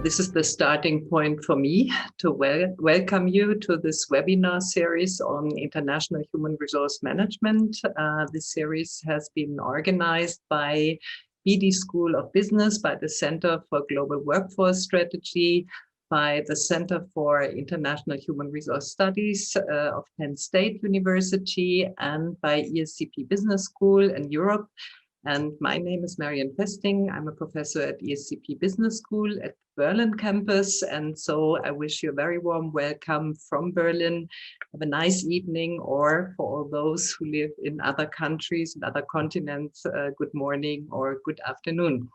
this is the starting point for me to welcome you to this webinar series on international human resource management. This series has been organized by BD School of Business, by the Center for Global Workforce Strategy, by the Center for International Human Resource Studies of Penn State University, and by ESCP Business School in Europe. And my name is Marian Festing. I'm a professor at ESCP Business School at Berlin campus. And so I wish you a very warm welcome from Berlin. Have a nice evening, or for all those who live in other countries and other continents, good morning or good afternoon.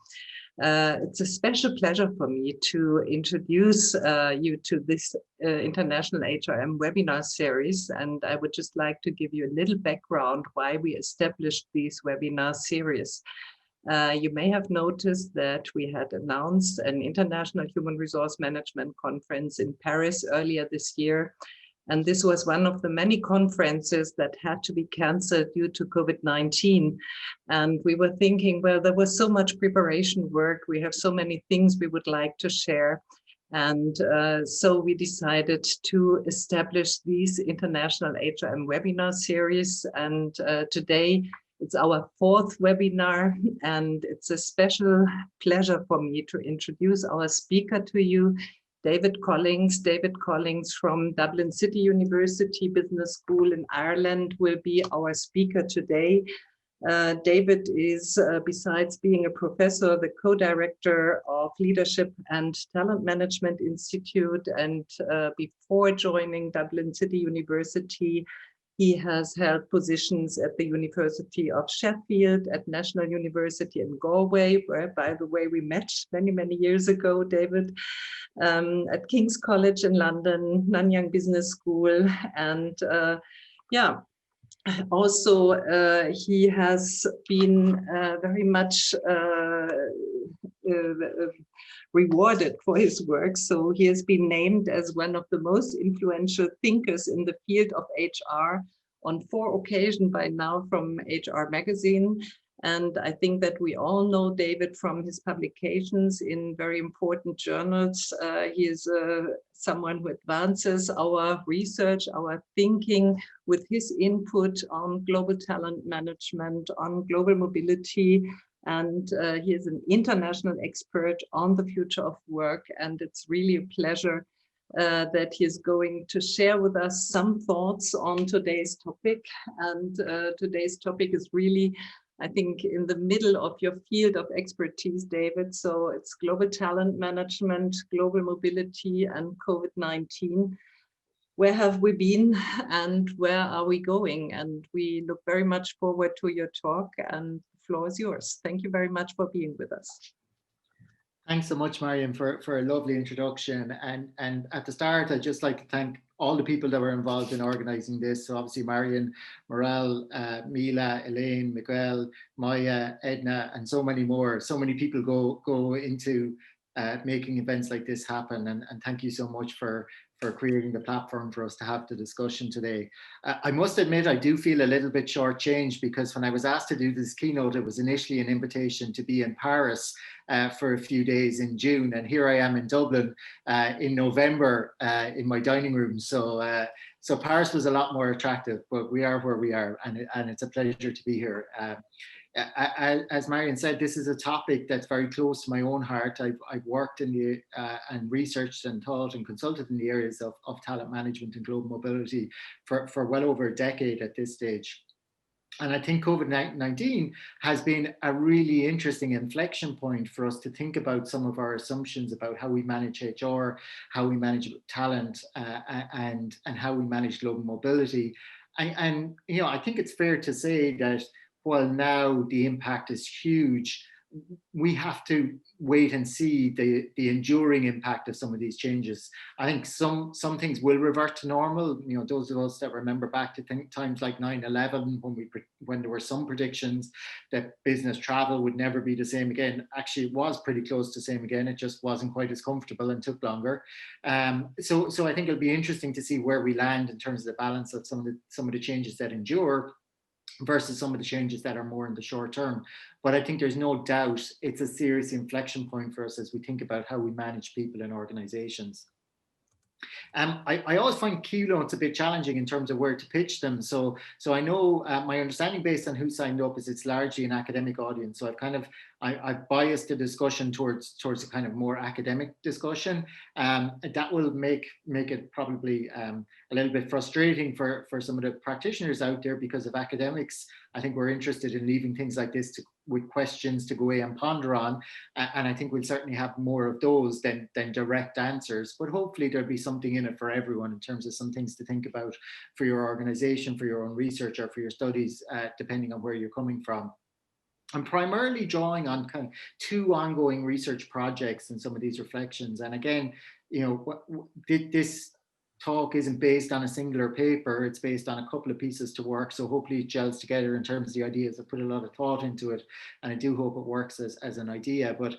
It's a special pleasure for me to introduce you to this International HRM webinar series. And I would just like to give you a little background why we established these webinar series. You may have noticed that we had announced an International Human Resource Management Conference in Paris earlier this year. And this was one of the many conferences that had to be canceled due to COVID-19. And we were thinking, well, there was so much preparation work. We have so many things we would like to share. And so we decided to establish these International HRM webinar series. And today it's our fourth webinar. And it's a special pleasure for me to introduce our speaker to you, David Collings. David Collings from Dublin City University Business School in Ireland will be our speaker today. David is, besides being a professor, the co-director of Leadership and Talent Management Institute. And before joining Dublin City University, he has held positions at the University of Sheffield, at National University in Galway, where, by the way, we met many, many years ago, David, at King's College in London, Nanyang Business School, and also he has been very much rewarded for his work. So he has been named as one of the most influential thinkers in the field of HR on 4 occasions by now from HR Magazine. And I think that we all know David from his publications in very important journals. He is someone who advances our research, our thinking with his input on global talent management, on global mobility. And he is an international expert on the future of work. And it's really a pleasure that he is going to share with us some thoughts on today's topic. And today's topic is really, I think, in the middle of your field of expertise, David. So it's global talent management, global mobility, and COVID-19. Where have we been and where are we going? And we look very much forward to your talk, and the floor is yours. Thank you very much for being with us. Thanks so much, Marian, for a lovely introduction. And at the start, I'd just like to thank all the people that were involved in organizing this. So obviously Marian, Morel, Mila, Elaine, Miguel, Maya, Edna, and so many more. So many people go into making events like this happen. And thank you so much for creating the platform for us to have the discussion today. I must admit, I do feel a little bit shortchanged, because when I was asked to do this keynote, it was initially an invitation to be in Paris for a few days in June. And here I am in Dublin in November in my dining room. So Paris was a lot more attractive, but we are where we are, and it's a pleasure to be here. As Marian said, this is a topic that's very close to my own heart. I've worked in the and researched and taught and consulted in the areas of talent management and global mobility for well over a decade at this stage. And I think COVID-19 has been a really interesting inflection point for us to think about some of our assumptions about how we manage HR, how we manage talent, and how we manage global mobility. And you know, I think it's fair to say that while now the impact is huge, we have to wait and see the enduring impact of some of these changes. I think some things will revert to normal. You know, those of us that remember back to times like 9/11, when there were some predictions that business travel would never be the same again. Actually, it was pretty close to the same again. It just wasn't quite as comfortable and took longer. So I think it'll be interesting to see where we land in terms of the balance of some of the changes that endure. versus some of the changes that are more in the short term. But I think there's no doubt it's a serious inflection point for us as we think about how we manage people in organizations. I always find keynotes a bit challenging in terms of where to pitch them. So I know my understanding based on who signed up is it's largely an academic audience. So I've biased the discussion towards a kind of more academic discussion. That will make it probably a little bit frustrating for some of the practitioners out there, because of academics. I think we're interested in leaving things like this with questions to go away and ponder on. And I think we'll certainly have more of those than direct answers. But hopefully there'll be something in it for everyone in terms of some things to think about for your organization, for your own research, or for your studies, depending on where you're coming from. I'm primarily drawing on kind of two ongoing research projects in some of these reflections. And again, this talk isn't based on a singular paper, it's based on a couple of pieces to work. So hopefully it gels together in terms of the ideas. I've put a lot of thought into it, and I do hope it works as an idea. But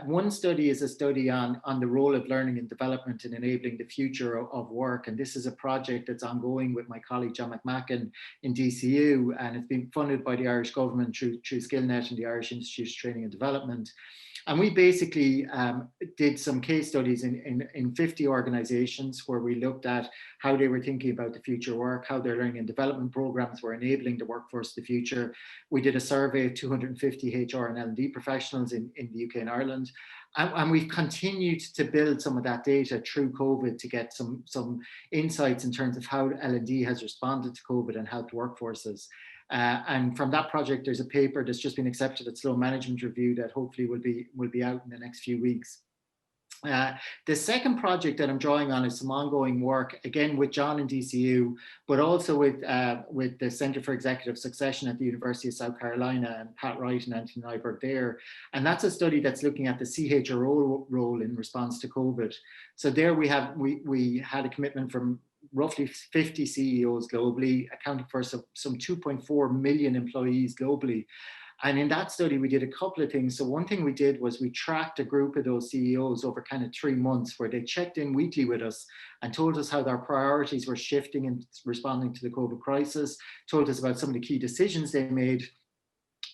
one study is a study on the role of learning and development in enabling the future of work. And this is a project that's ongoing with my colleague John McMacken in DCU, and it's been funded by the Irish government through SkillNet and the Irish Institute of Training and Development. And we basically did some case studies in 50 organizations where we looked at how they were thinking about the future work, how their learning and development programs were enabling the workforce of the future. We did a survey of 250 HR and L&D professionals in the UK and Ireland. And we've continued to build some of that data through COVID to get some insights in terms of how L&D has responded to COVID and helped workforces. And from that project, there's a paper that's just been accepted at Sloan Management Review that hopefully will be out in the next few weeks. The second project that I'm drawing on is some ongoing work, again with John in DCU, but also with the Center for Executive Succession at the University of South Carolina, and Pat Wright and Anthony Nyberg there. And that's a study that's looking at the CHRO role in response to COVID. So there we had a commitment from roughly 50 CEOs globally, accounting for some 2.4 million employees globally. And in that study, we did a couple of things. So one thing we did was we tracked a group of those CEOs over kind of 3 months, where they checked in weekly with us and told us how their priorities were shifting in responding to the COVID crisis, told us about some of the key decisions they made,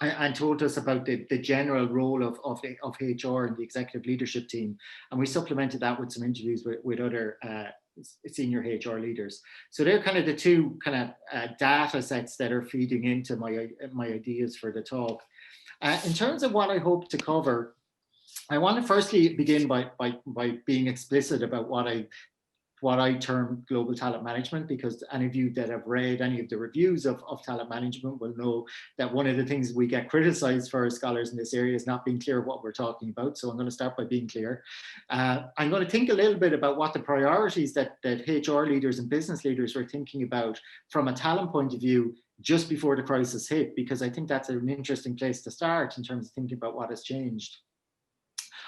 and told us about the general role of HR and the executive leadership team. And we supplemented that with some interviews with other senior HR leaders. So they're kind of the two kind of data sets that are feeding into my ideas for the talk. In terms of what I hope to cover, I want to firstly begin by being explicit about what I term global talent management, because any of you that have read any of the reviews of talent management will know that one of the things we get criticized for as scholars in this area is not being clear what we're talking about. So I'm going to start by being clear. I'm going to think a little bit about what the priorities that HR leaders and business leaders were thinking about from a talent point of view just before the crisis hit, because I think that's an interesting place to start in terms of thinking about what has changed.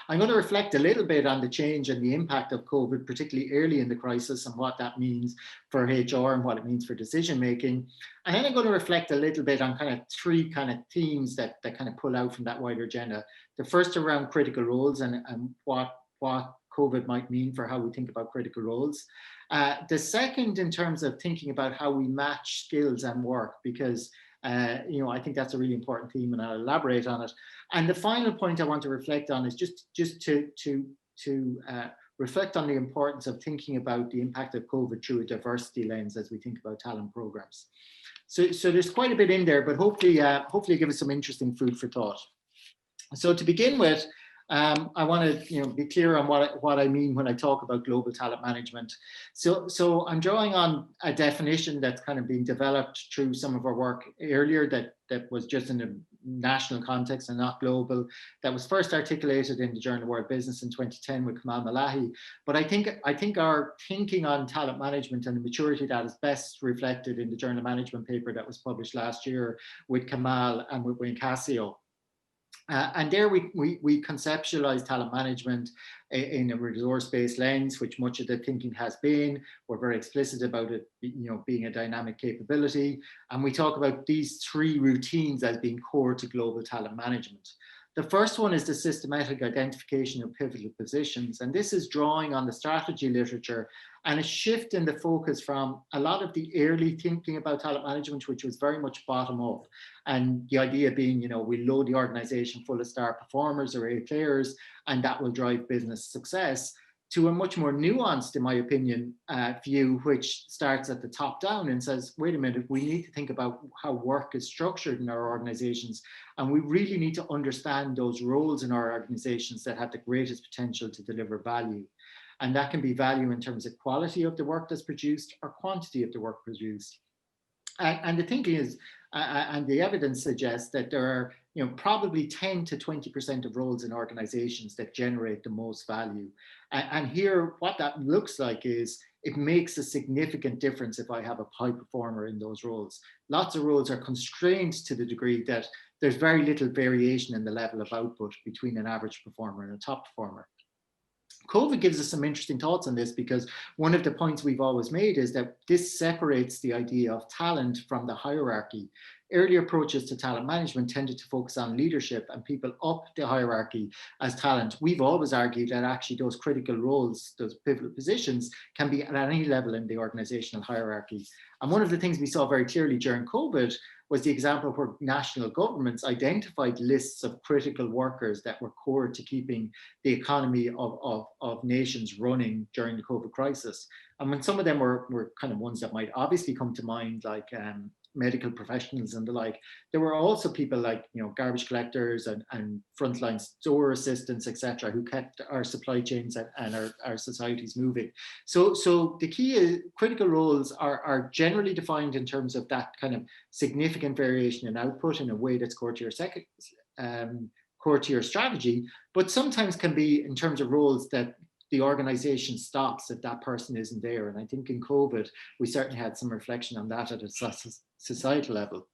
I'm going to reflect a little bit on the change and the impact of COVID, particularly early in the crisis, and what that means for HR and what it means for decision making. And then I'm going to reflect a little bit on kind of three kind of themes that kind of pull out from that wider agenda. The first around critical roles and what COVID might mean for how we think about critical roles. The second in terms of thinking about how we match skills and work, because I think that's a really important theme, and I'll elaborate on it. And the final point I want to reflect on is just to reflect on the importance of thinking about the impact of COVID through a diversity lens as we think about talent programs. So there's quite a bit in there, but hopefully give us some interesting food for thought. So to begin with, I want to be clear on what I mean when I talk about global talent management. So I'm drawing on a definition that's kind of being developed through some of our work earlier that was just in a national context and not global, that was first articulated in the Journal of World Business in 2010 with Kamal Malahi. But I think our thinking on talent management and the maturity of that is best reflected in the Journal of Management paper that was published last year with Kamal and with Wayne Cascio. And there we conceptualize talent management in a resource-based lens, which much of the thinking has been. We're very explicit about it, being a dynamic capability. And we talk about these three routines as being core to global talent management. The first one is the systematic identification of pivotal positions. And this is drawing on the strategy literature and a shift in the focus from a lot of the early thinking about talent management, which was very much bottom up. And the idea being, you know, we load the organization full of star performers or A players, and that will drive business success, to a much more nuanced, in my opinion, view, which starts at the top down and says, wait a minute, we need to think about how work is structured in our organizations. And we really need to understand those roles in our organizations that have the greatest potential to deliver value. And that can be value in terms of quality of the work that's produced or quantity of the work produced. And the thinking is, and the evidence suggests that there are, you know, probably 10 to 20% of roles in organizations that generate the most value. And here, what that looks like is it makes a significant difference if I have a high performer in those roles. Lots of roles are constrained to the degree that there's very little variation in the level of output between an average performer and a top performer. COVID gives us some interesting thoughts on this, because one of the points we've always made is that this separates the idea of talent from the hierarchy. Earlier approaches to talent management tended to focus on leadership and people up the hierarchy as talent. We've always argued that actually those critical roles, those pivotal positions, can be at any level in the organizational hierarchy. And one of the things we saw very clearly during COVID was the example where national governments identified lists of critical workers that were core to keeping the economy of nations running during the COVID crisis. And when some of them were kind of ones that might obviously come to mind, like medical professionals and the like, there were also people like, you know, garbage collectors and frontline store assistants, etc., who kept our supply chains and our societies moving. So the key is critical roles are generally defined in terms of that kind of significant variation in output in a way that's core to your strategy, but sometimes can be in terms of roles that the organization stops if that person isn't there. And I think in COVID, we certainly had some reflection on that at a societal level.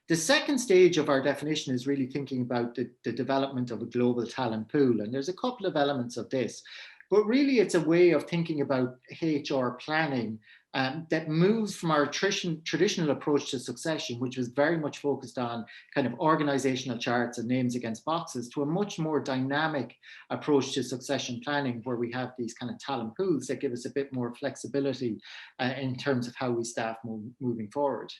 The second stage of our definition is really thinking about the development of a global talent pool. And there's a couple of elements of this, but really it's a way of thinking about HR planning that moves from our traditional approach to succession, which was very much focused on kind of organizational charts and names against boxes, to a much more dynamic approach to succession planning, where we have these kind of talent pools that give us a bit more flexibility in terms of how we staff moving forward.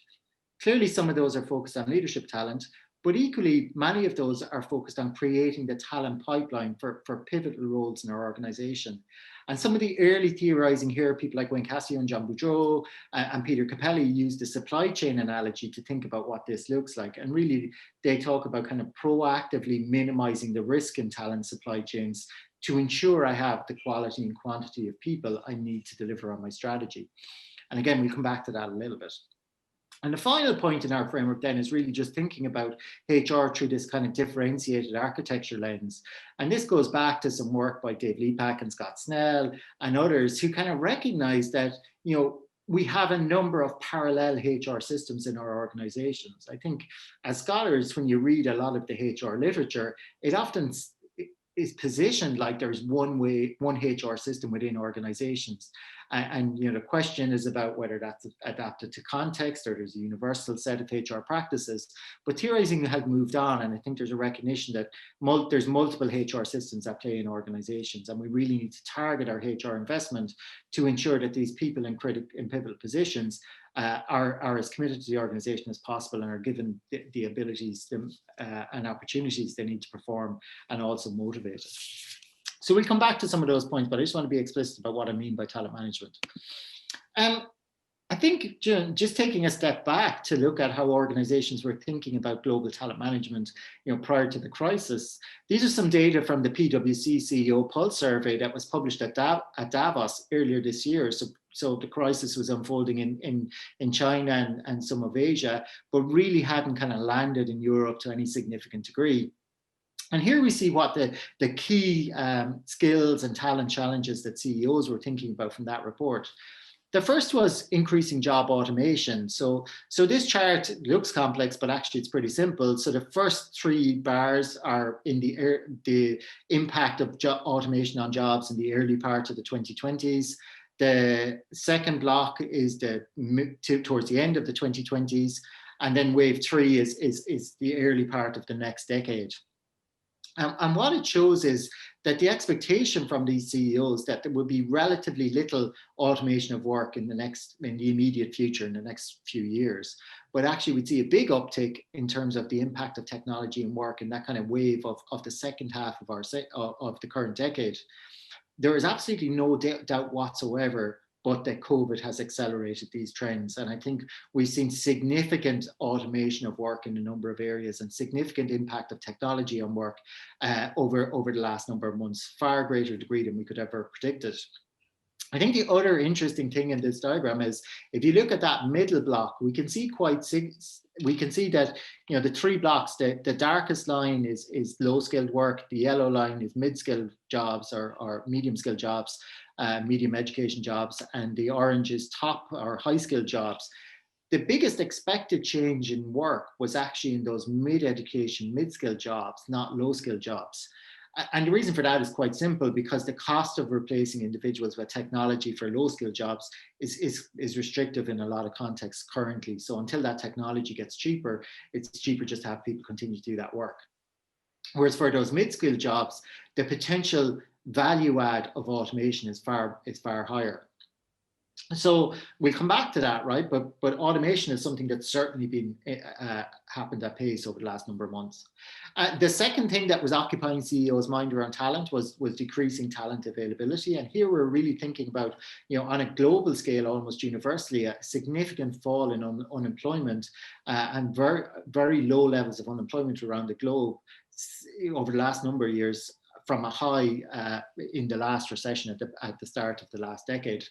Clearly, some of those are focused on leadership talent, but equally, many of those are focused on creating the talent pipeline for pivotal roles in our organization. And some of the early theorizing here, people like Wayne Cassio and John Boudreau and Peter Capelli used the supply chain analogy to think about what this looks like. And really, they talk about kind of proactively minimizing the risk in talent supply chains to ensure I have the quality and quantity of people I need to deliver on my strategy. And again, we'll come back to that a little bit. And the final point in our framework then is really just thinking about HR through this kind of differentiated architecture lens. And this goes back to some work by Dave Lepak and Scott Snell and others who kind of recognize that, you know, we have a number of parallel HR systems in our organizations. I think as scholars, when you read a lot of the HR literature, it often is positioned like there's one HR system within organizations. And you know, the question is about whether that's adapted to context or there's a universal set of HR practices. But theorizing has moved on, and I think there's a recognition that there's multiple HR systems at play in organizations, and we really need to target our HR investment to ensure that these people in pivotal positions are as committed to the organization as possible and are given the abilities and opportunities they need to perform, and also motivated. So we'll come back to some of those points, but I just want to be explicit about what I mean by talent management. I think just taking a step back to look at how organizations were thinking about global talent management, you know, prior to the crisis, these are some data from the PwC CEO Pulse survey that was published at Davos earlier this year. So the crisis was unfolding in China and some of Asia, but really hadn't kind of landed in Europe to any significant degree. And here we see what the key skills and talent challenges that CEOs were thinking about from that report. The first was increasing job automation. So this chart looks complex, but actually it's pretty simple. So the first three bars are in the impact of automation on jobs in the early part of the 2020s. The second block is towards the end of the 2020s. And then wave three is the early part of the next decade. And what it shows is that the expectation from these CEOs that there will be relatively little automation of work in the immediate future, in the next few years. But actually we'd see a big uptick in terms of the impact of technology and work and that kind of wave of the second half of the current decade. There is absolutely no doubt whatsoever but that COVID has accelerated these trends. And I think we've seen significant automation of work in a number of areas and significant impact of technology on work over the last number of months, far greater degree than we could ever predicted. I think the other interesting thing in this diagram is if you look at that middle block, we can see that, you know, the three blocks, the darkest line is low skilled work, the yellow line is mid skilled jobs or medium skilled jobs, medium education jobs, and the orange is top or high skilled jobs. The biggest expected change in work was actually in those mid-education, mid-skilled jobs, not low-skilled jobs. And the reason for that is quite simple, because the cost of replacing individuals with technology for low-skilled jobs is restrictive in a lot of contexts currently. So until that technology gets cheaper, it's cheaper just to have people continue to do that work. Whereas for those mid-skilled jobs, the potential value add of automation is far higher. So we'll come back to that, right? But automation is something that's certainly been happened at pace over the last number of months. The second thing that was occupying CEOs' mind around talent was decreasing talent availability. And here we're really thinking about, you know, on a global scale, almost universally, a significant fall in unemployment and very low levels of unemployment around the globe over the last number of years, from a high in the last recession at the start of the last decade.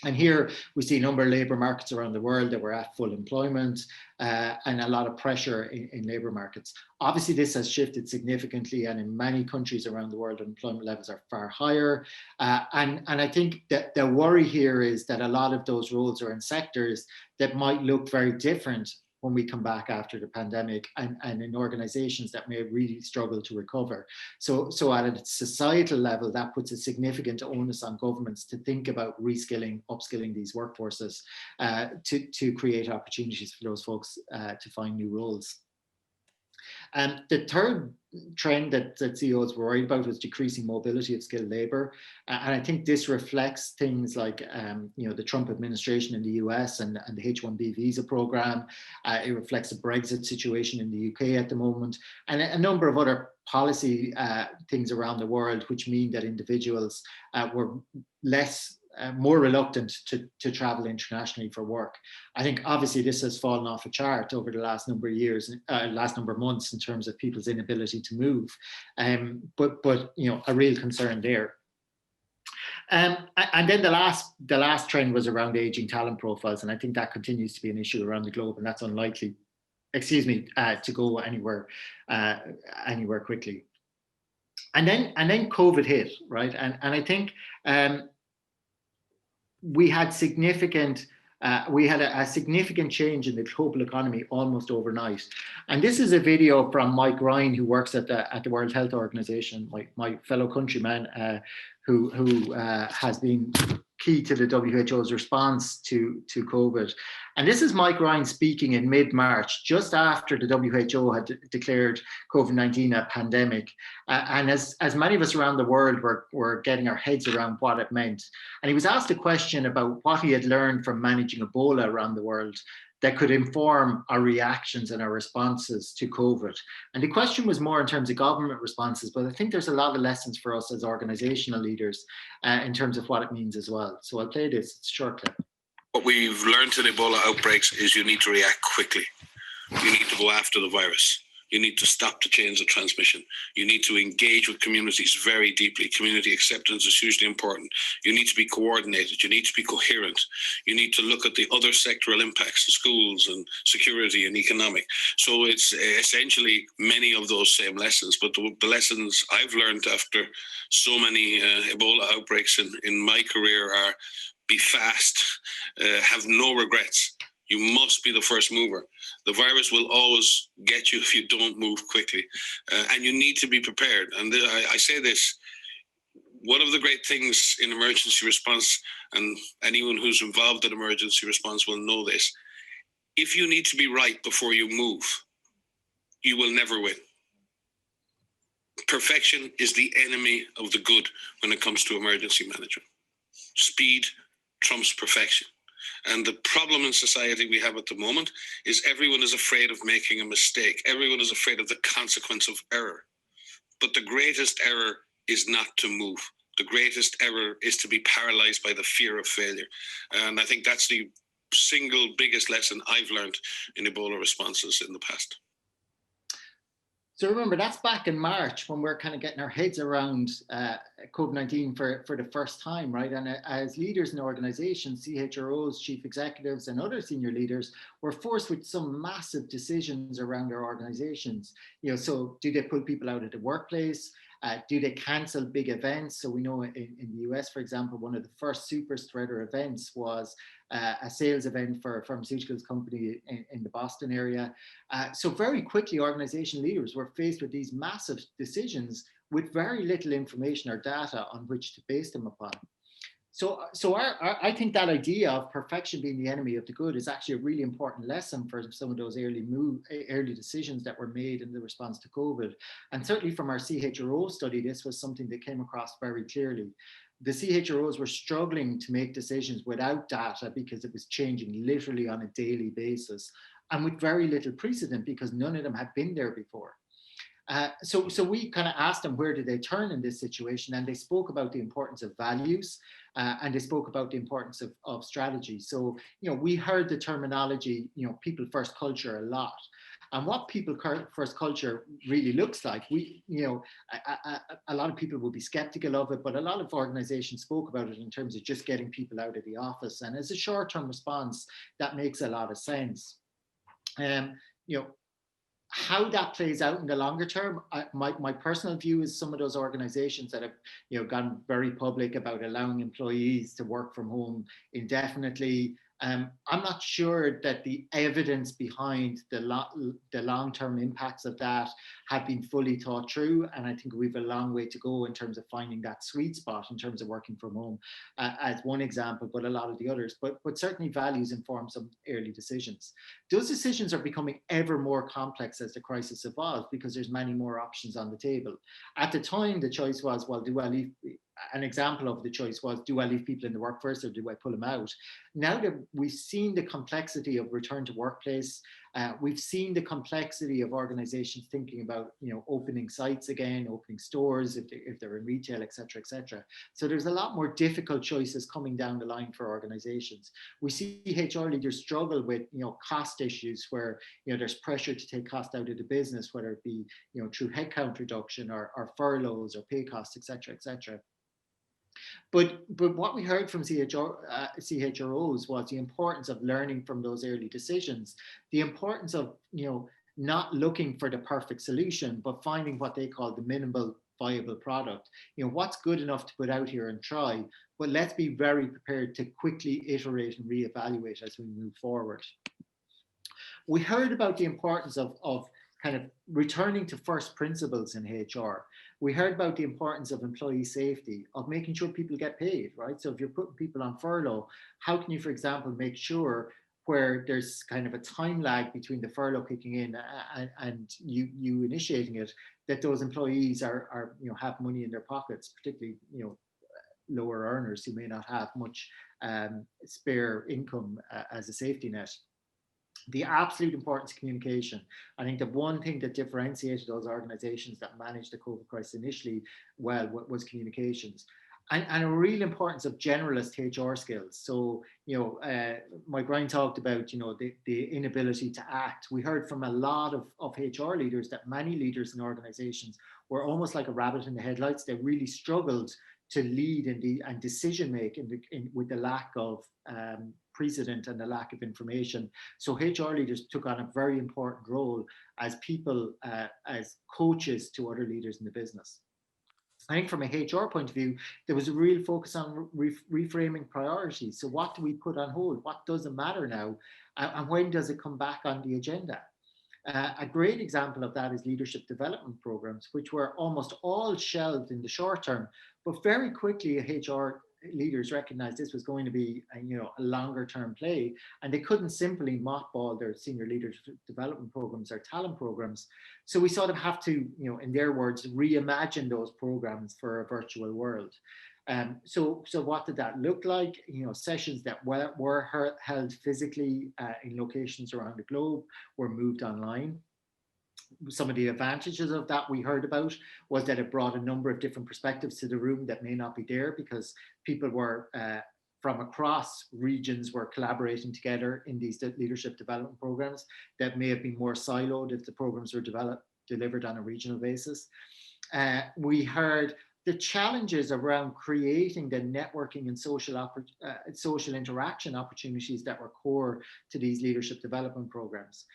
And here we see a number of labour markets around the world that were at full employment and a lot of pressure in labour markets. Obviously, this has shifted significantly, and in many countries around the world, employment levels are far higher. And I think that the worry here is that a lot of those roles are in sectors that might look very different when we come back after the pandemic, and in organizations that may really struggle to recover. So at a societal level, that puts a significant onus on governments to think about reskilling, upskilling these workforces to create opportunities for those folks to find new roles. And the third trend that CEOs were worried about was decreasing mobility of skilled labor. And I think this reflects things like, you know, the Trump administration in the US and the H-1B visa program. It reflects the Brexit situation in the UK at the moment, and a number of other policy things around the world, which mean that individuals were more reluctant to travel internationally for work. I think obviously this has fallen off a chart over the last number of years, last number of months in terms of people's inability to move. But you know, a real concern there. And then the last trend was around aging talent profiles, and I think that continues to be an issue around the globe, and that's unlikely, to go anywhere quickly. And then COVID hit, right? And I think we had a significant change in the global economy almost overnight. And this is a video from Mike Ryan, who works at the World Health Organization, my fellow countryman, who has been key to the WHO's response to COVID. And this is Mike Ryan speaking in mid-March, just after the WHO had declared COVID-19 a pandemic. And as many of us around the world were getting our heads around what it meant. And he was asked a question about what he had learned from managing Ebola around the world that could inform our reactions and our responses to COVID. And the question was more in terms of government responses, but I think there's a lot of lessons for us as organizational leaders in terms of what it means as well. So I'll play this, it's a short clip. What we've learned in Ebola outbreaks is you need to react quickly. You need to go after the virus. You need to stop the chains of transmission. You need to engage with communities very deeply. Community acceptance is hugely important. You need to be coordinated. You need to be coherent. You need to look at the other sectoral impacts, the schools and security and economic. So it's essentially many of those same lessons, but the lessons I've learned after so many Ebola outbreaks in my career are: be fast, have no regrets. You must be the first mover. The virus will always get you if you don't move quickly. And you need to be prepared. And I say this, one of the great things in emergency response, and anyone who's involved in emergency response will know this, if you need to be right before you move, you will never win. Perfection is the enemy of the good when it comes to emergency management. Speed trumps perfection. And the problem in society we have at the moment is everyone is afraid of making a mistake. Everyone is afraid of the consequence of error. But the greatest error is not to move. The greatest error is to be paralyzed by the fear of failure. And I think that's the single biggest lesson I've learned in Ebola responses in the past. So remember, that's back in March when we're kind of getting our heads around COVID-19 for the first time, right? And as leaders in organizations, CHROs, chief executives, and other senior leaders were forced with some massive decisions around their organizations. You know, so do they pull people out of the workplace? Do they cancel big events? So we know in the US, for example, one of the first super spreader events was a sales event for a pharmaceuticals company in the Boston area. So very quickly, organization leaders were faced with these massive decisions with very little information or data on which to base them upon. So I think that idea of perfection being the enemy of the good is actually a really important lesson for some of those early decisions that were made in the response to COVID. And certainly from our CHRO study, this was something that came across very clearly. The CHROs were struggling to make decisions without data because it was changing literally on a daily basis and with very little precedent because none of them had been there before. So we kind of asked them where did they turn in this situation, and they spoke about the importance of values and they spoke about the importance of strategy. So, you know, we heard the terminology, you know, people first culture a lot. And what people first culture really looks like, a lot of people will be skeptical of it, but a lot of organizations spoke about it in terms of just getting people out of the office. And as a short-term response, that makes a lot of sense. How that plays out in the longer term, my personal view is some of those organizations that have gone very public about allowing employees to work from home indefinitely. I'm not sure that the evidence behind the long-term impacts of that have been fully thought through, and I think we've a long way to go in terms of finding that sweet spot in terms of working from home as one example, but a lot of the others. But certainly values inform some early decisions. Those decisions are becoming ever more complex as the crisis evolves because there's many more options on the table. At the time, the choice was, well, do I leave? An example of the choice was, do I leave people in the workforce or do I pull them out? Now that we've seen the complexity of return to workplace, we've seen the complexity of organizations thinking about, opening sites again, opening stores if they're in retail, et cetera, et cetera. So there's a lot more difficult choices coming down the line for organizations. We see HR leaders struggle with, cost issues where, there's pressure to take cost out of the business, whether it be, through headcount reduction or furloughs or pay costs, et cetera, et cetera. But what we heard from CHROs was the importance of learning from those early decisions, the importance of, not looking for the perfect solution, but finding what they call the minimal viable product. What's good enough to put out here and try, but let's be very prepared to quickly iterate and reevaluate as we move forward. We heard about the importance of kind of returning to first principles in HR. We heard about the importance of employee safety, of making sure people get paid, right? So if you're putting people on furlough, how can you, for example, make sure where there's kind of a time lag between the furlough kicking in and you initiating it, that those employees are have money in their pockets, particularly, lower earners who may not have much spare income as a safety net. The absolute importance of communication. I think the one thing that differentiated those organizations that managed the COVID crisis initially well was communications. And a real importance of generalist HR skills. So, Mike Ryan talked about, the inability to act. We heard from a lot of HR leaders that many leaders in organizations were almost like a rabbit in the headlights. They really struggled to lead and decision make with the lack of precedent and the lack of information. So HR leaders took on a very important role as people, as coaches to other leaders in the business. I think from a HR point of view, there was a real focus on reframing priorities. So what do we put on hold? What doesn't matter now? And when does it come back on the agenda? A great example of that is leadership development programs, which were almost all shelved in the short term, but very quickly HR leaders recognized this was going to be a longer term play, and they couldn't simply mothball their senior leadership development programs or talent programs. So we sort of have to, in their words, reimagine those programs for a virtual world. So what did that look like? Sessions that were held physically in locations around the globe were moved online. Some of the advantages of that we heard about was that it brought a number of different perspectives to the room that may not be there, because people were from across regions were collaborating together in these leadership development programs that may have been more siloed if the programs were delivered on a regional basis. We heard the challenges around creating the networking and social interaction opportunities that were core to these leadership development programs.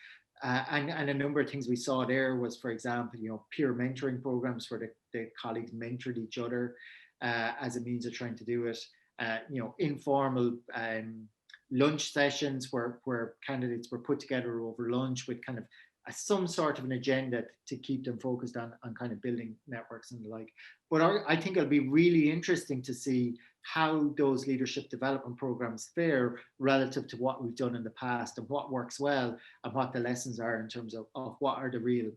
And a number of things we saw there was, for example, peer mentoring programs where the colleagues mentored each other as a means of trying to do it. Informal lunch sessions where candidates were put together over lunch with kind of some sort of an agenda to keep them focused on kind of building networks and the like. But I think it'll be really interesting to see how those leadership development programs fare relative to what we've done in the past, and what works well and what the lessons are in terms of what are the real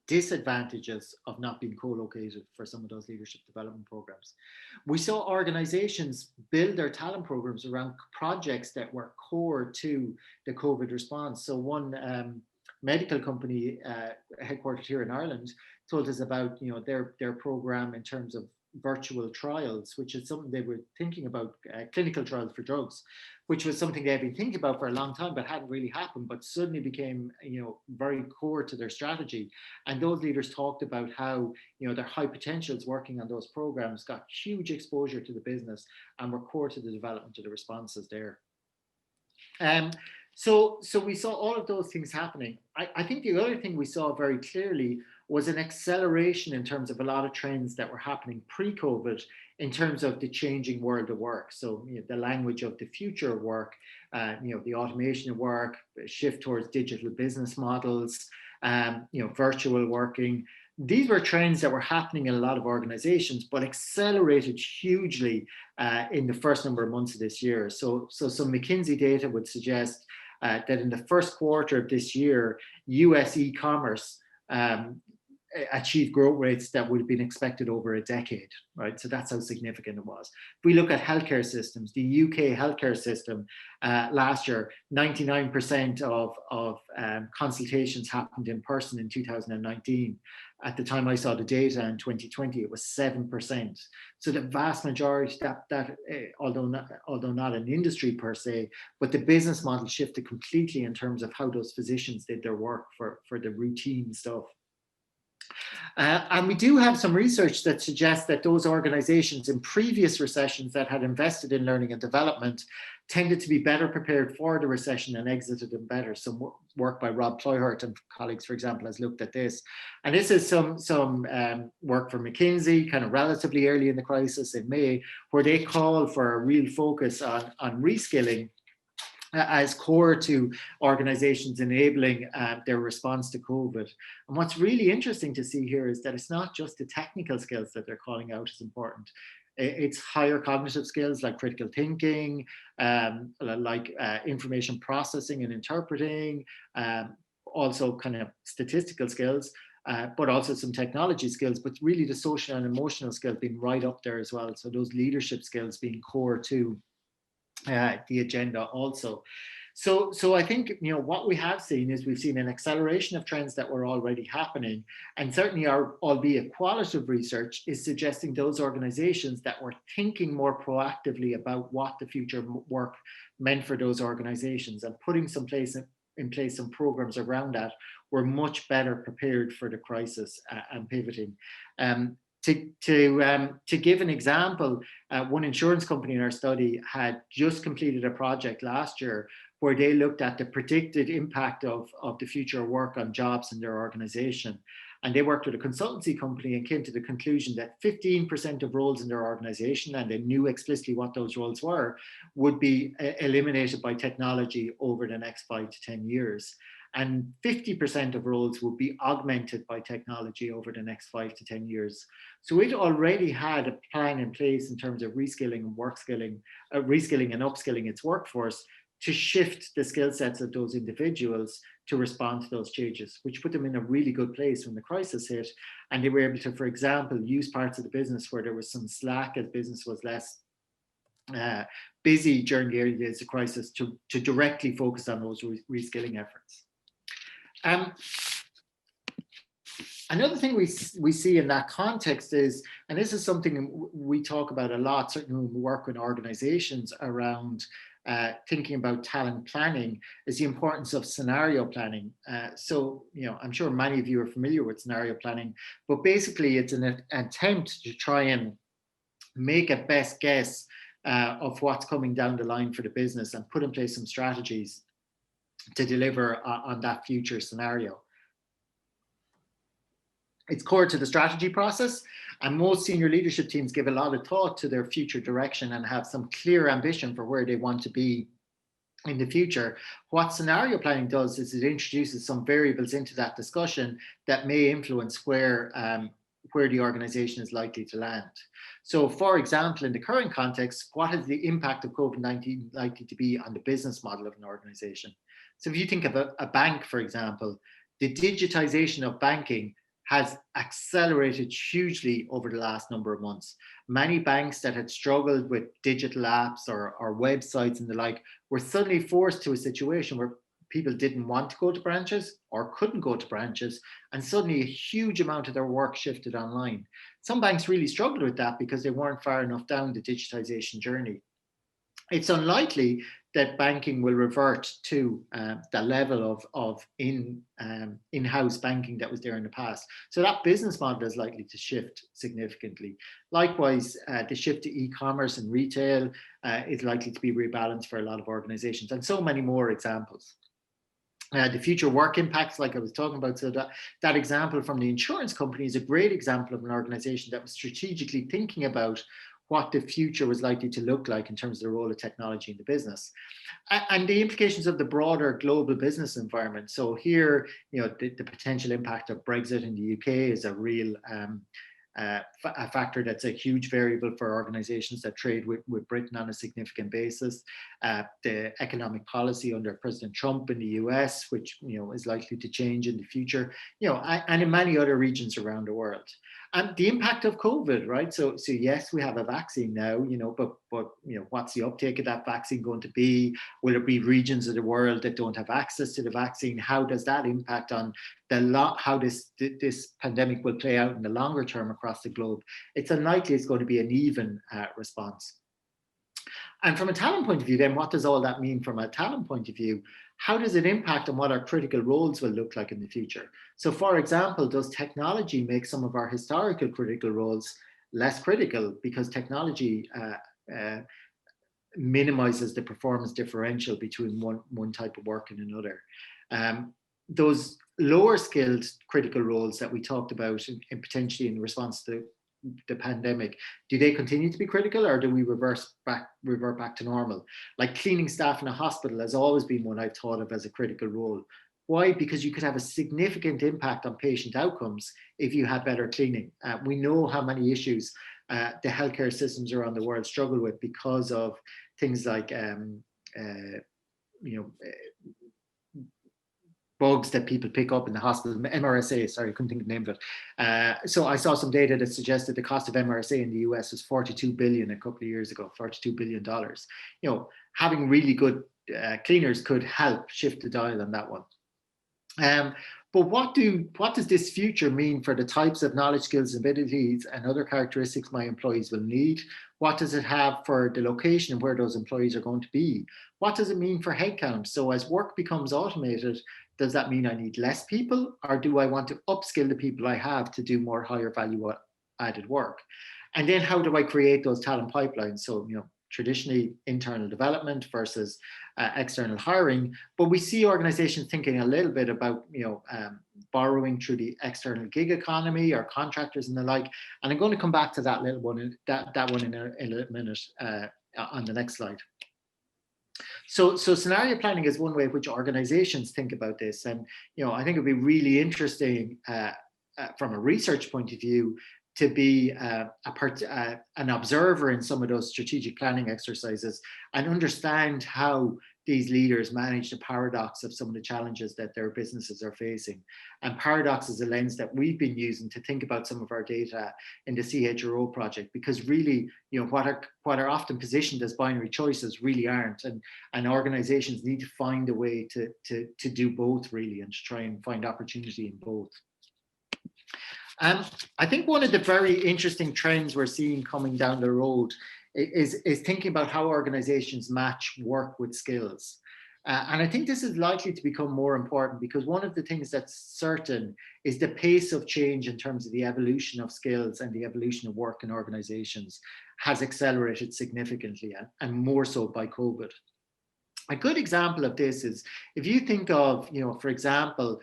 disadvantages of not being co-located for some of those leadership development programs. We saw organizations build their talent programs around projects that were core to the COVID response. So one medical company headquartered here in Ireland told us about their program in terms of virtual trials, which is something they were thinking about, clinical trials for drugs, which was something they had been thinking about for a long time but hadn't really happened, but suddenly became very core to their strategy. And those leaders talked about how their high potentials working on those programs got huge exposure to the business and were core to the development of the responses there. So we saw all of those things happening. I think the other thing we saw very clearly was an acceleration in terms of a lot of trends that were happening pre-COVID in terms of the changing world of work. So the language of the future of work, the automation of work, shift towards digital business models, virtual working. These were trends that were happening in a lot of organizations, but accelerated hugely in the first number of months of this year. So some McKinsey data would suggest that in the first quarter of this year, US e-commerce achieved growth rates that would have been expected over a decade, right? So that's how significant it was. If we look at healthcare systems, the UK healthcare system last year, 99% of consultations happened in person in 2019. At the time I saw the data in 2020, it was 7%. So the vast majority, although not an industry per se, but the business model shifted completely in terms of how those physicians did their work for the routine stuff. And we do have some research that suggests that those organizations in previous recessions that had invested in learning and development tended to be better prepared for the recession and exited them better. Some work by Rob Ployhart and colleagues, for example, has looked at this. And this is some work from McKinsey, kind of relatively early in the crisis in May, where they call for a real focus on reskilling as core to organizations enabling their response to COVID. And what's really interesting to see here is that it's not just the technical skills that they're calling out as important. It's higher cognitive skills like critical thinking, like information processing and interpreting, also kind of statistical skills, but also some technology skills, but really the social and emotional skills being right up there as well. So those leadership skills being core to the agenda also. So I think what we have seen is we've seen an acceleration of trends that were already happening, and certainly our albeit qualitative research is suggesting those organizations that were thinking more proactively about what the future work meant for those organizations and putting in place some programs around that were much better prepared for the crisis and pivoting. To give an example, one insurance company in our study had just completed a project last year where they looked at the predicted impact of the future work on jobs in their organization. And they worked with a consultancy company and came to the conclusion that 15% of roles in their organization, and they knew explicitly what those roles were, would be eliminated by technology over the next 5 to 10 years. and 50% of roles will be augmented by technology over the next 5 to 10 years. So it already had a plan in place in terms of reskilling and reskilling and upskilling its workforce to shift the skill sets of those individuals to respond to those changes, which put them in a really good place when the crisis hit. And they were able to, for example, use parts of the business where there was some slack as business was less busy during the early days of crisis to directly focus on those reskilling efforts. Another thing we see in that context is, and this is something we talk about a lot, certainly when we work with organizations around thinking about talent planning, is the importance of scenario planning. So, I'm sure many of you are familiar with scenario planning, but basically it's an attempt to try and make a best guess of what's coming down the line for the business and put in place some strategies to deliver on that future scenario. It's core to the strategy process, and most senior leadership teams give a lot of thought to their future direction and have some clear ambition for where they want to be in the future. What scenario planning does is it introduces some variables into that discussion that may influence where the organization is likely to land. So, for example, in the current context, what is the impact of COVID-19 likely to be on the business model of an organization? So if you think of a bank, for example, the digitization of banking has accelerated hugely over the last number of months. Many banks that had struggled with digital apps or websites and the like were suddenly forced to a situation where people didn't want to go to branches or couldn't go to branches, and suddenly a huge amount of their work shifted online. Some banks really struggled with that because they weren't far enough down the digitization journey. It's unlikely that banking will revert to the level of in-house banking that was there in the past. So that business model is likely to shift significantly. Likewise, the shift to e-commerce and retail is likely to be rebalanced for a lot of organizations, and so many more examples. The future work impacts, like I was talking about, so that example from the insurance company is a great example of an organization that was strategically thinking about what the future was likely to look like in terms of the role of technology in the business and the implications of the broader global business environment. So here, the potential impact of Brexit in the UK is a real a factor that's a huge variable for organizations that trade with Britain on a significant basis. The economic policy under President Trump in the US, which is likely to change in the future, and in many other regions around the world. And the impact of COVID, right? So yes, we have a vaccine now, but what's the uptake of that vaccine going to be? Will there be regions of the world that don't have access to the vaccine? How does that impact on how this pandemic will play out in the longer term across the globe? It's unlikely it's going to be an even response. And from a talent point of view, then what does all that mean from a talent point of view? How does it impact on what our critical roles will look like in the future? So for example, does technology make some of our historical critical roles less critical because technology minimizes the performance differential between one type of work and another? Those lower skilled critical roles that we talked about in potentially in response to the pandemic, do they continue to be critical, or do we revert back to normal? Like cleaning staff in a hospital has always been one I've thought of as a critical role. Why? Because you could have a significant impact on patient outcomes if you had better cleaning. We know how many issues the healthcare systems around the world struggle with because of things like bugs that people pick up in the hospital, MRSA, sorry, I couldn't think of the name of it. So I saw some data that suggested the cost of MRSA in the US was $42 billion a couple of years ago, $42 billion. Having really good cleaners could help shift the dial on that one. But what does this future mean for the types of knowledge, skills, abilities, and other characteristics my employees will need? What does it have for the location and where those employees are going to be? What does it mean for headcount? So as work becomes automated, does that mean I need less people, or do I want to upskill the people I have to do more higher value added work? And then how do I create those talent pipelines? So, traditionally internal development versus external hiring, but we see organizations thinking a little bit about, borrowing through the external gig economy or contractors and the like. And I'm going to come back to that one in a little minute on the next slide. So scenario planning is one way in which organizations think about this. And, I think it'd be really interesting from a research point of view to be an observer in some of those strategic planning exercises and understand how these leaders manage the paradox of some of the challenges that their businesses are facing. And paradox is a lens that we've been using to think about some of our data in the CHRO project, because really, what are often positioned as binary choices really aren't. And organizations need to find a way to do both, really, and to try and find opportunity in both. I think one of the very interesting trends we're seeing coming down the road is thinking about how organizations match work with skills. And I think this is likely to become more important, because one of the things that's certain is the pace of change in terms of the evolution of skills and the evolution of work in organizations has accelerated significantly, and more so by COVID. A good example of this is if you think of, for example,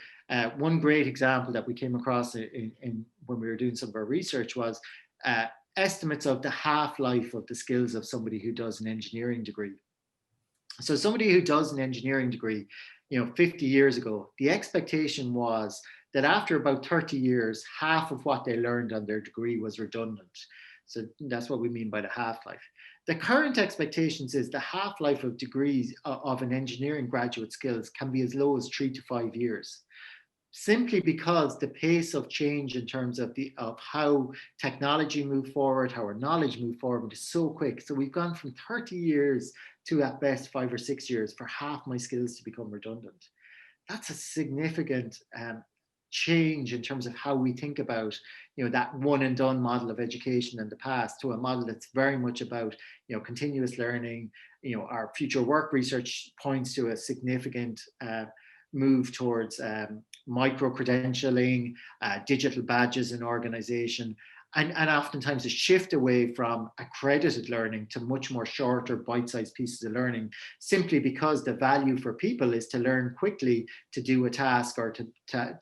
one great example that we came across in when we were doing some of our research was estimates of the half-life of the skills of somebody who does an engineering degree. So somebody who does an engineering degree, 50 years ago, the expectation was that after about 30 years, half of what they learned on their degree was redundant. So that's what we mean by the half-life. The current expectations is the half-life of degrees of an engineering graduate skills can be as low as 3 to 5 years, simply because the pace of change in terms of how technology moved forward, how our knowledge moved forward is so quick. So we've gone from 30 years to at best 5 or 6 years for half my skills to become redundant. That's a significant change in terms of how we think about that one and done model of education in the past to a model that's very much about continuous learning. Our future work research points to a significant move towards micro-credentialing, digital badges in organization, and oftentimes a shift away from accredited learning to much more shorter bite-sized pieces of learning, simply because the value for people is to learn quickly to do a task or to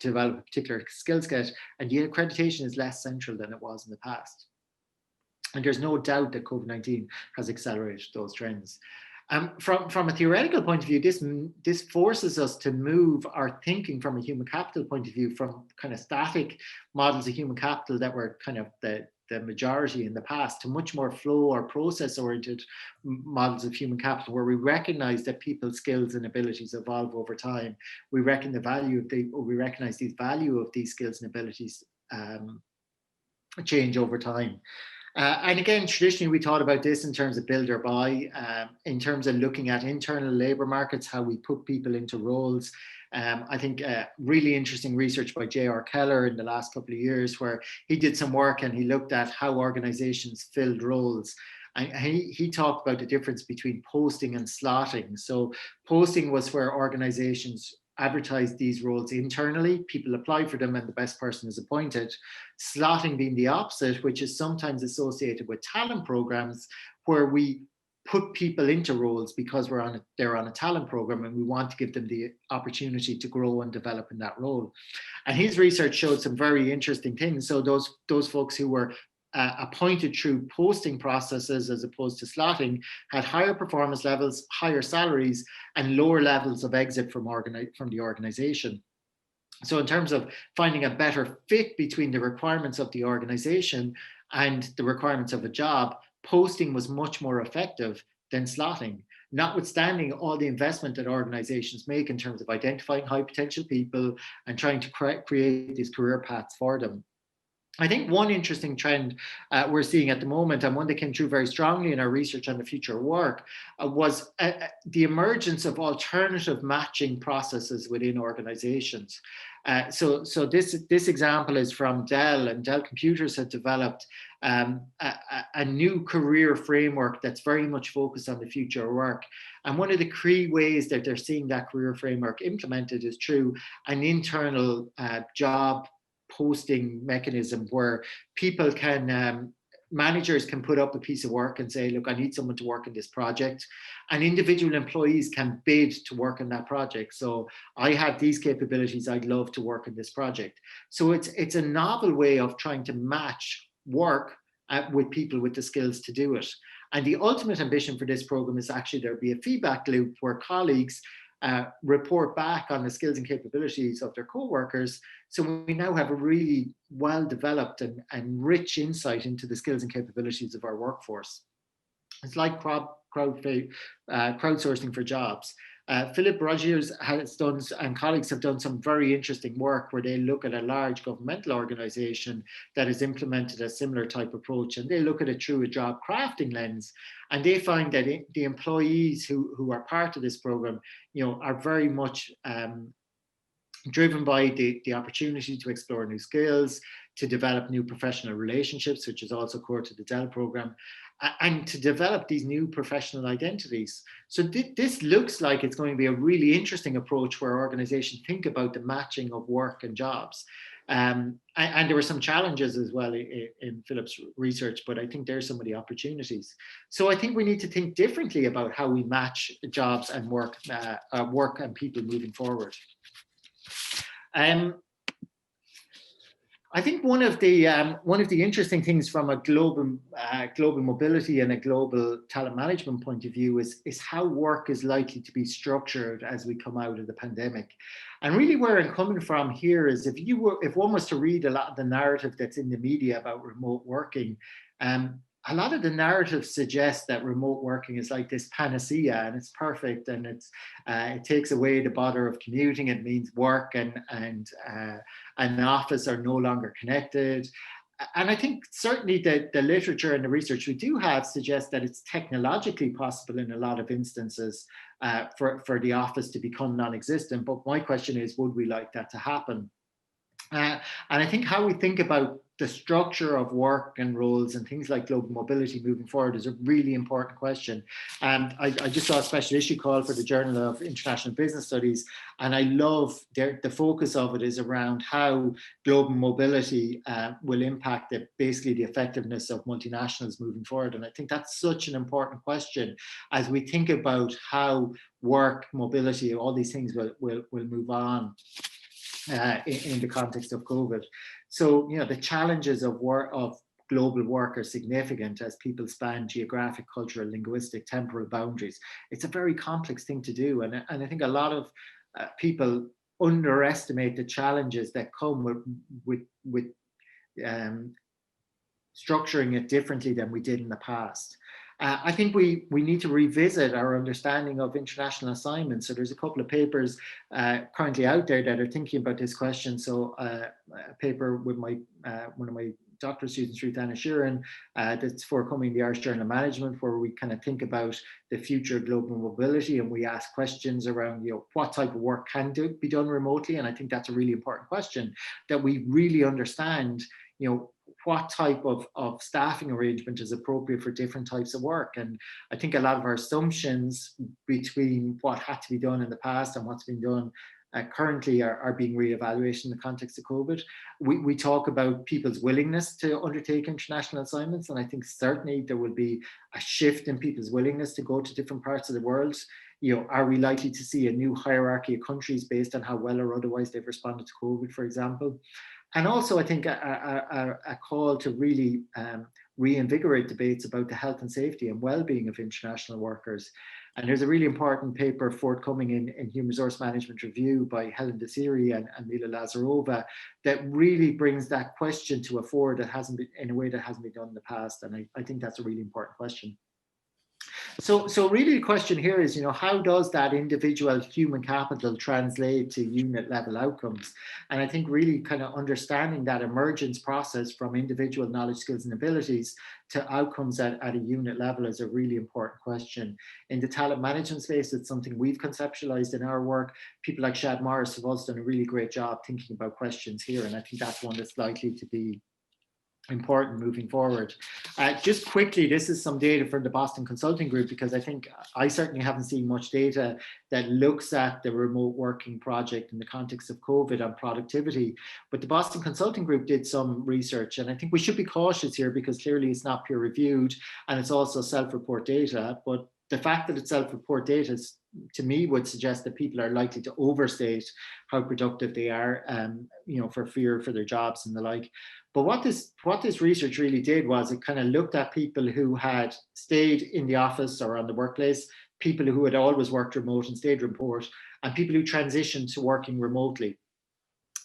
develop a particular skill set, and the accreditation is less central than it was in the past. And there's no doubt that COVID-19 has accelerated those trends. From a theoretical point of view, this forces us to move our thinking from a human capital point of view, from kind of static models of human capital that were kind of the majority in the past, to much more flow or process-oriented models of human capital, where we recognize that people's skills and abilities evolve over time. We recognize the value of these skills and abilities change over time. And again, traditionally, we thought about this in terms of build or buy, in terms of looking at internal labour markets, how we put people into roles. I think really interesting research by J.R. Keller in the last couple of years, where he did some work and he looked at how organizations filled roles. And he talked about the difference between posting and slotting. So posting was where organizations advertise these roles internally, people apply for them and the best person is appointed. Slotting being the opposite, which is sometimes associated with talent programs, where we put people into roles because they're on a talent program and we want to give them the opportunity to grow and develop in that role. And his research showed some very interesting things. So those folks who were appointed through posting processes as opposed to slotting had higher performance levels, higher salaries, and lower levels of exit from the organization. So in terms of finding a better fit between the requirements of the organization and the requirements of a job, posting was much more effective than slotting, notwithstanding all the investment that organizations make in terms of identifying high potential people and trying to create these career paths for them. I think one interesting trend we're seeing at the moment, and one that came through very strongly in our research on the future of work, was the emergence of alternative matching processes within organizations. So this example is from Dell, and Dell Computers had developed a new career framework that's very much focused on the future of work. And one of the key ways that they're seeing that career framework implemented is through an internal job posting mechanism, where people can, managers can put up a piece of work and say, look, I need someone to work in this project, and individual employees can bid to work on that project. So I have these capabilities, I'd love to work in this project. So it's a novel way of trying to match work with people with the skills to do it. And the ultimate ambition for this program is actually there'll be a feedback loop where colleagues report back on the skills and capabilities of their co-workers. So we now have a really well-developed and rich insight into the skills and capabilities of our workforce. It's like crowdsourcing for jobs. Philip Rogers has done, and colleagues have done some very interesting work where they look at a large governmental organization that has implemented a similar type approach, and they look at it through a job crafting lens, and they find that the employees who are part of this program, are very much driven by the opportunity to explore new skills, to develop new professional relationships, which is also core to the DEL program, and to develop these new professional identities. So this looks like it's going to be a really interesting approach where organizations think about the matching of work and jobs. And there were some challenges as well in Philip's research, but I think there's some of the opportunities. So I think we need to think differently about how we match jobs and work and people moving forward. I think one of the interesting things from a global mobility and a global talent management point of view is how work is likely to be structured as we come out of the pandemic. And really where I'm coming from here is if one was to read a lot of the narrative that's in the media about remote working, a lot of the narrative suggests that remote working is like this panacea and it's perfect and it takes away the bother of commuting. It means work and an office are no longer connected. And I think certainly the literature and the research we do have suggests that it's technologically possible in a lot of instances for the office to become non-existent. But my question is, would we like that to happen? And I think how we think about the structure of work and roles and things like global mobility moving forward is a really important question. And I just saw a special issue call for the Journal of International Business Studies, and I love the focus of it is around how global mobility will impact basically the effectiveness of multinationals moving forward. And I think that's such an important question as we think about how work, mobility, all these things will move on. In the context of COVID. So, the challenges of global work are significant as people span geographic, cultural, linguistic, temporal boundaries. It's a very complex thing to do. And I think a lot of people underestimate the challenges that come with structuring it differently than we did in the past. I think we need to revisit our understanding of international assignments. So there's a couple of papers currently out there that are thinking about this question. So a paper with one of my doctoral students, Ruth Anna Sheeran, that's forthcoming in the Irish Journal of Management, where we kind of think about the future of global mobility and we ask questions around, what type of work can be done remotely. And I think that's a really important question, that we really understand, what type of staffing arrangement is appropriate for different types of work. And I think a lot of our assumptions between what had to be done in the past and what's been done currently are being reevaluated in the context of COVID. We talk about people's willingness to undertake international assignments, and I think certainly there will be a shift in people's willingness to go to different parts of the world. Are we likely to see a new hierarchy of countries based on how well or otherwise they've responded to COVID, for example? And also, I think a call to really reinvigorate debates about the health and safety and well-being of international workers. And there's a really important paper forthcoming in Human Resource Management Review by Helen Desiri and Mila Lazarova that really brings that question to a fore that hasn't been, in a way that hasn't been done in the past. And I think that's a really important question. So really the question here is, how does that individual human capital translate to unit level outcomes? And I think really kind of understanding that emergence process from individual knowledge, skills and abilities to outcomes at a unit level is a really important question. In the talent management space, it's something we've conceptualized in our work. People like Shad Morris have also done a really great job thinking about questions here. And I think that's one that's likely to be important moving forward. Just quickly, this is some data from the Boston Consulting Group, because I think I certainly haven't seen much data that looks at the remote working project in the context of COVID on productivity. But the Boston Consulting Group did some research, and I think we should be cautious here because clearly it's not peer reviewed and it's also self-report data. But the fact that it's self-report data is, to me, would suggest that people are likely to overstate how productive they are, you know, for fear for their jobs and the like. But what this research really did was it kind of looked at people who had stayed in the office or on the workplace, people who had always worked remote and stayed remote, and people who transitioned to working remotely.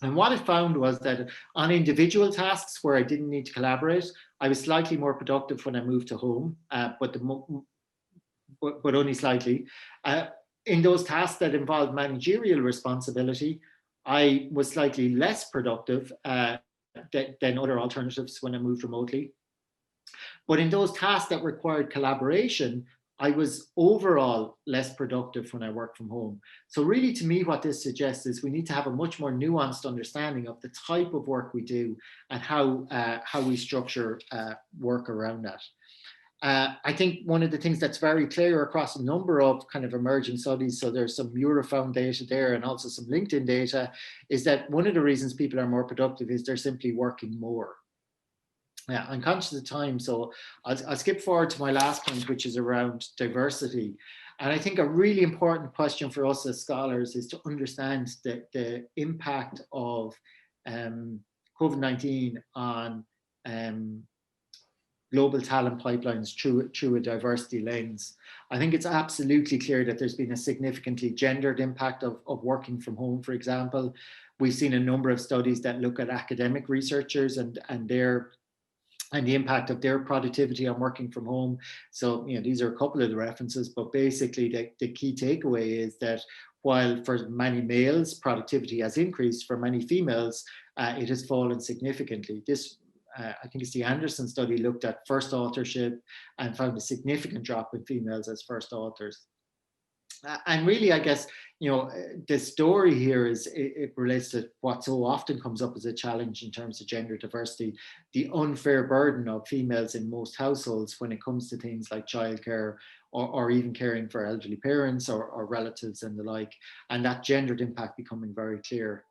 And what it found was that on individual tasks where I didn't need to collaborate, I was slightly more productive when I moved to home, but only slightly. In those tasks that involved managerial responsibility, I was slightly less productive than other alternatives when I moved remotely. But in those tasks that required collaboration, I was overall less productive when I worked from home. So really, to me, what this suggests is we need to have a much more nuanced understanding of the type of work we do and how we structure work around that. I think one of the things that's very clear across a number of kind of emerging studies, so there's some Eurofound data there and also some LinkedIn data, is that one of the reasons people are more productive is they're simply working more. I'm conscious of time, so I'll skip forward to my last point, which is around diversity. And I think a really important question for us as scholars is to understand the impact of COVID-19 on global talent pipelines through a diversity lens. I think it's absolutely clear that there's been a significantly gendered impact of working from home, for example. We've seen a number of studies that look at academic researchers and the impact of their productivity on working from home. So, you know, these are a couple of the references, but basically the key takeaway is that while for many males, productivity has increased, for many females, it has fallen significantly. This, I think it's the Anderson study, looked at first authorship and found a significant drop in females as first authors. And really, I guess, you know, the story here is it relates to what so often comes up as a challenge in terms of gender diversity, the unfair burden of females in most households when it comes to things like childcare or even caring for elderly parents or relatives and the like, and that gendered impact becoming very clear.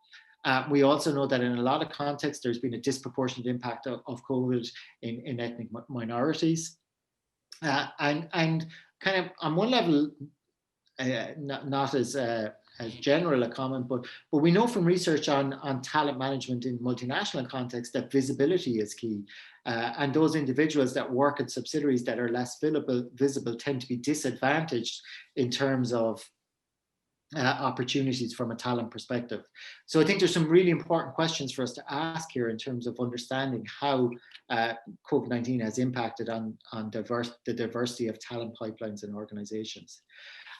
We also know that in a lot of contexts, there's been a disproportionate impact of COVID in ethnic minorities. And kind of on one level, not as general a comment, but we know from research on talent management in multinational contexts that visibility is key. And those individuals that work at subsidiaries that are less visible tend to be disadvantaged in terms of opportunities from a talent perspective. So I think there's some really important questions for us to ask here in terms of understanding how COVID-19 has impacted on the diversity of talent pipelines in organizations.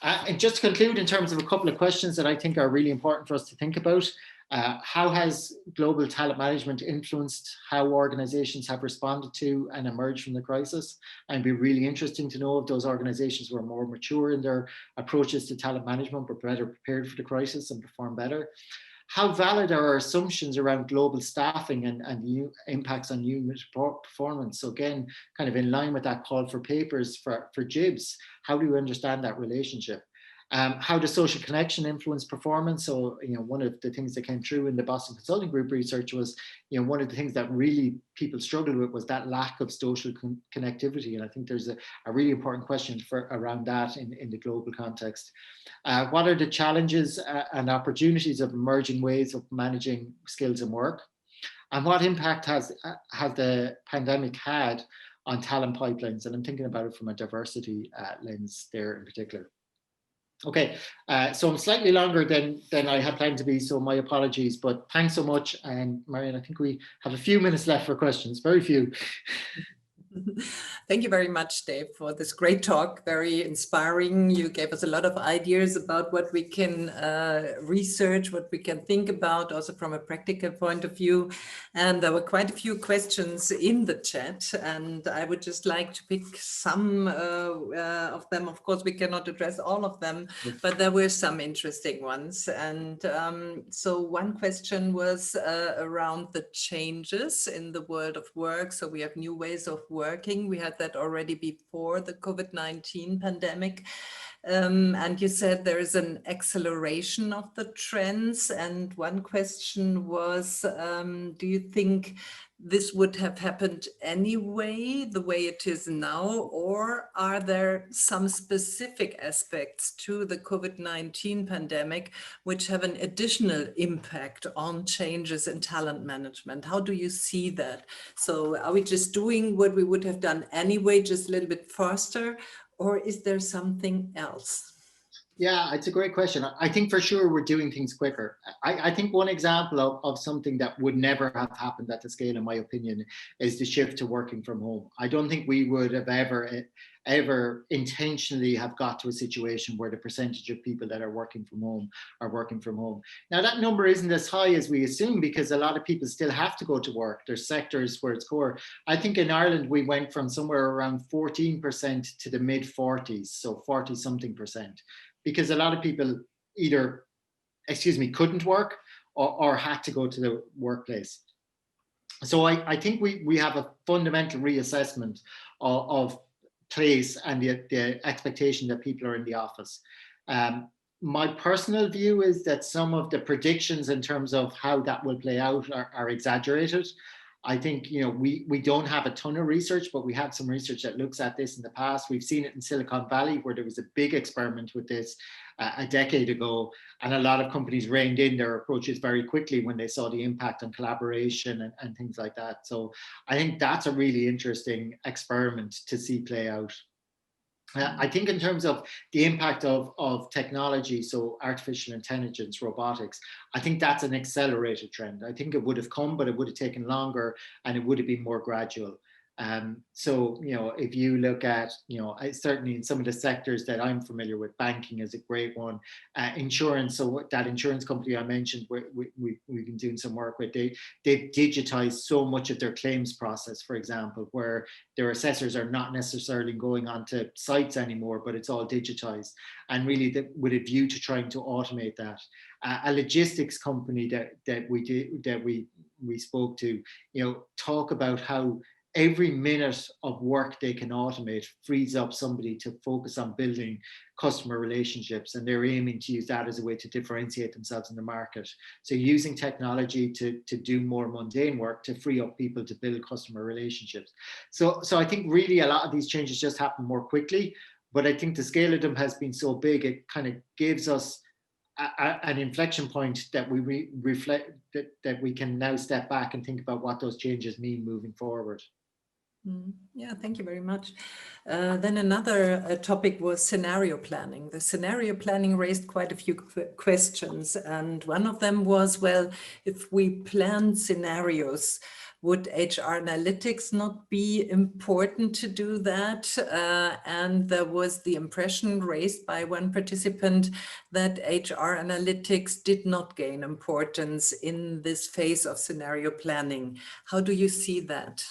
And just to conclude in terms of a couple of questions that I think are really important for us to think about, how has global talent management influenced how organizations have responded to and emerged from the crisis? And it'd be really interesting to know if those organizations were more mature in their approaches to talent management, but better prepared for the crisis and perform better. How valid are our assumptions around global staffing and the impacts on human performance? So again, kind of in line with that call for papers for JIBS, how do you understand that relationship? How does social connection influence performance? So, you know, one of the things that came through in the Boston Consulting Group research was, you know, one of the things that really people struggled with was that lack of social connectivity. And I think there's a really important question around that in the global context. What are the challenges and opportunities of emerging ways of managing skills and work? And what impact has the pandemic had on talent pipelines? And I'm thinking about it from a diversity lens there in particular. Okay, so I'm slightly longer than I had planned to be, so my apologies, but thanks so much. And Marion, I think we have a few minutes left for questions, very few. Thank you very much, Dave, for this great talk. Very inspiring. You gave us a lot of ideas about what we can research, what we can think about, also from a practical point of view. And there were quite a few questions in the chat, and I would just like to pick some of them. Of course, we cannot address all of them, but there were some interesting ones. And so one question was around the changes in the world of work. So we have new ways of working. We had that already before the COVID-19 pandemic. And you said there is an acceleration of the trends. And one question was, do you think this would have happened anyway, the way it is now, or are there some specific aspects to the COVID-19 pandemic which have an additional impact on changes in talent management? How do you see that? So are we just doing what we would have done anyway, just a little bit faster, or is there something else? Yeah, it's a great question. I think for sure we're doing things quicker. I think one example of something that would never have happened at the scale, in my opinion, is the shift to working from home. I don't think we would have ever intentionally have got to a situation where the percentage of people that are working from home are working from home. Now, that number isn't as high as we assume because a lot of people still have to go to work. There's sectors where it's core. I think in Ireland, we went from somewhere around 14% to the mid 40s, so 40 something percent. Because a lot of people either, couldn't work or had to go to the workplace. So I think we have a fundamental reassessment of place and the expectation that people are in the office. My personal view is that some of the predictions in terms of how that will play out are exaggerated. I think, we don't have a ton of research, but we have some research that looks at this in the past. We've seen it in Silicon Valley, where there was a big experiment with this a decade ago, and a lot of companies reined in their approaches very quickly when they saw the impact on collaboration and things like that. So I think that's a really interesting experiment to see play out. I think in terms of the impact of technology, so artificial intelligence, robotics, I think that's an accelerated trend. I think it would have come, but it would have taken longer and it would have been more gradual. So, if you look at, certainly in some of the sectors that I'm familiar with, banking is a great one, insurance. So that insurance company I mentioned, we've been doing some work with, they've digitized so much of their claims process, for example, where their assessors are not necessarily going onto sites anymore, but it's all digitized, and really with a view to trying to automate that. A logistics company that we spoke to, talk about how every minute of work they can automate frees up somebody to focus on building customer relationships, and they're aiming to use that as a way to differentiate themselves in the market. So using technology to do more mundane work to free up people to build customer relationships. So I think really a lot of these changes just happen more quickly, but I think the scale of them has been so big, it kind of gives us an inflection point that we reflect, that we can now step back and think about what those changes mean moving forward. Yeah, thank you very much. Then another topic was scenario planning. The scenario planning raised quite a few questions, and one of them was, well, if we plan scenarios, would HR analytics not be important to do that? And there was the impression raised by one participant that HR analytics did not gain importance in this phase of scenario planning. How do you see that?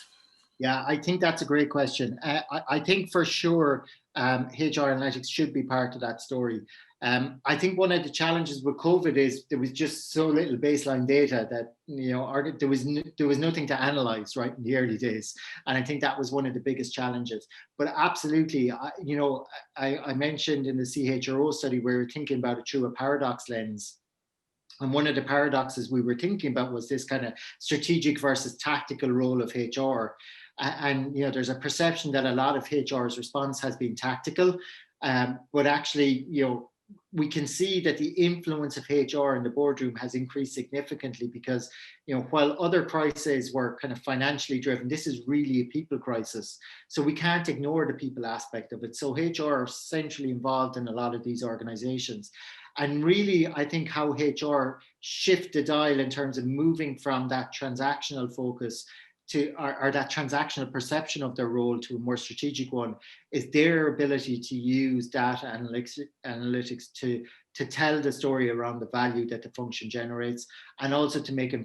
Yeah, I think that's a great question. I think for sure HR analytics should be part of that story. I think one of the challenges with COVID is there was just so little baseline data that, there was nothing to analyze right in the early days. And I think that was one of the biggest challenges. But absolutely, I mentioned in the CHRO study, we were thinking about it through a paradox lens. And one of the paradoxes we were thinking about was this kind of strategic versus tactical role of HR. And there's a perception that a lot of HR's response has been tactical, but actually, we can see that the influence of HR in the boardroom has increased significantly because, while other crises were kind of financially driven, this is really a people crisis. So we can't ignore the people aspect of it. So HR are centrally involved in a lot of these organizations. And really, I think how HR shift the dial in terms of moving from that transactional focus to, or that transactional perception of their role to a more strategic one, is their ability to use data analytics to tell the story around the value that the function generates, and also to make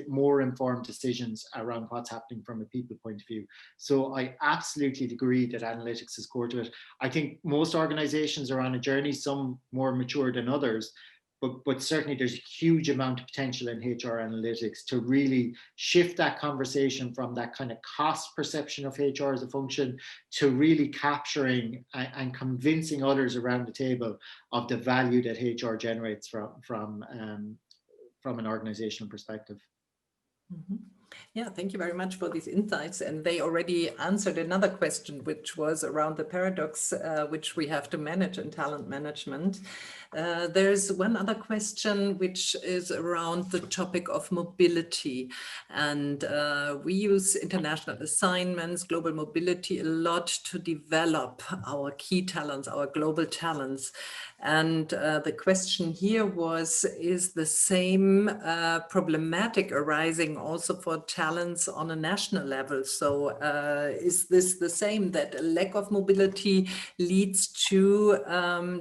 more informed decisions around what's happening from a people point of view. So I absolutely agree that analytics is core to it. I think most organizations are on a journey, some more mature than others, but certainly there's a huge amount of potential in HR analytics to really shift that conversation from that kind of cost perception of HR as a function to really capturing and convincing others around the table of the value that HR generates from an organizational perspective. Mm-hmm. Yeah, thank you very much for these insights. And they already answered another question, which was around the paradox which we have to manage in talent management. There's one other question, which is around the topic of mobility. And we use international assignments, global mobility a lot to develop our key talents, our global talents. And the question here was, is the same problematic arising also for talents on a national level? So is this the same, that a lack of mobility leads to,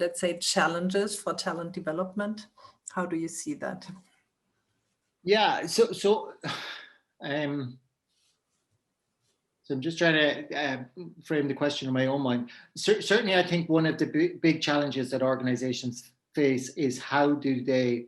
let's say, challenges for talent development? How do you see that? Yeah, so I'm just trying to frame the question in my own mind. Certainly, I think one of the big challenges that organizations face is how do they